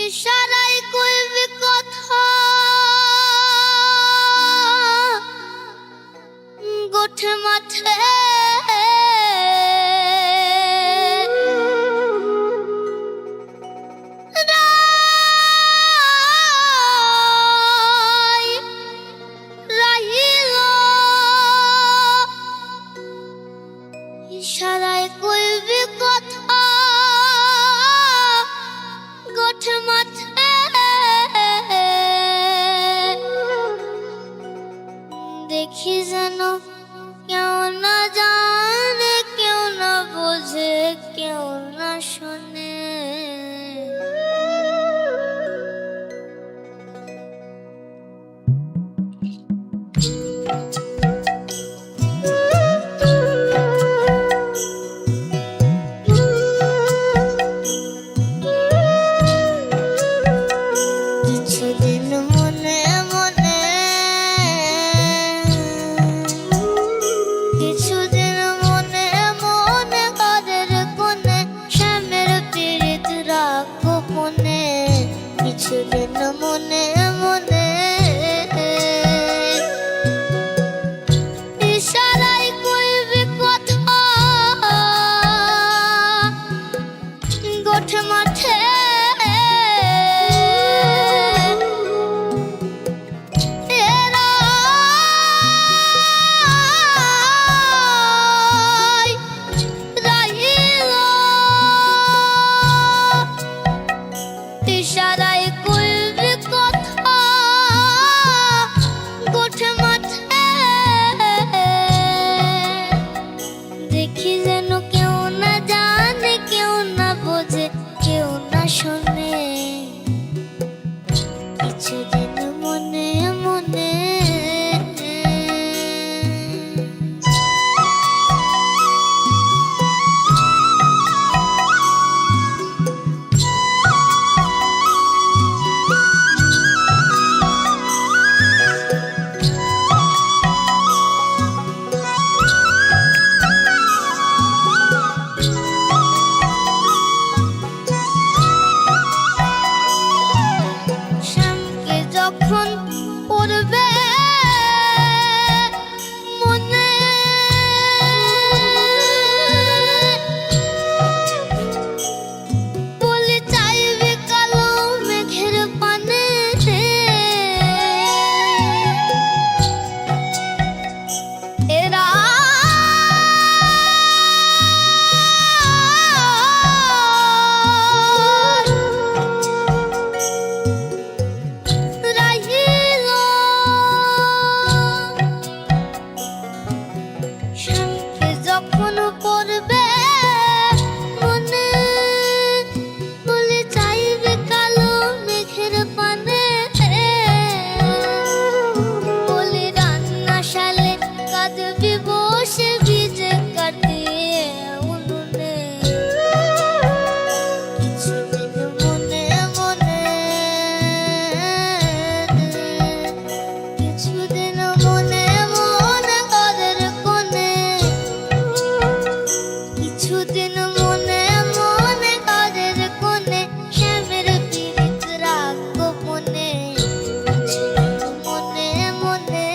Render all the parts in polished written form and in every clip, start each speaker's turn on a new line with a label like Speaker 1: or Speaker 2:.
Speaker 1: ইশারায় কইবি কথা গোঠে মাঠে ইশারায় কইবি কথা গোঠে মাঠে দেখি যেন কেউ না জানে কেউ না বোঝে কেউ না শোনে কিছুদিন মনে মনে ইশারায় কইবি কথা গোঠে মাঠে ইশারায় কইবি কথা গোঠে মাঠে দেখি যেন কেউ না জানে কেউ না বোঝে কেউ না শোনে কিছুদিন মনে মনে যখন পড়বে মনে বলি চাইবে কালো মেঘের পানে এরা যখন পড়বে মনে বলে চাইবে কালো মেঘের পানে বলে রান্নাশালে কাঁদবি বসে ভিজে কাটিয়ে উনুনে কিছুদিন মনে মনে কিছুদিন মনে মনে ঘরের কোণে কিছুদিন মনে মনে ঘরের কোণে শ্যামের পীড়িত রাগ গোপনে মনে মনে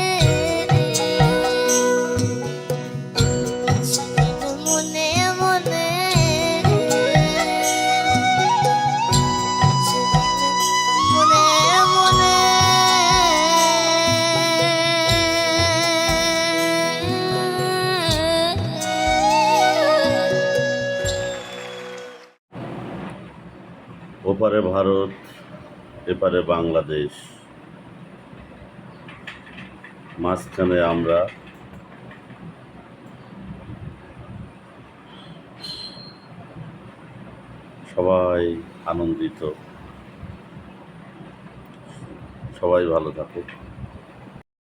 Speaker 1: কিছুদিন মনে মনে মনে মনে
Speaker 2: ওপারে ভারত এপারে বাংলাদেশ, মাঝখানে আমরা সবাই আনন্দিত। সবাই ভালো থাকুক।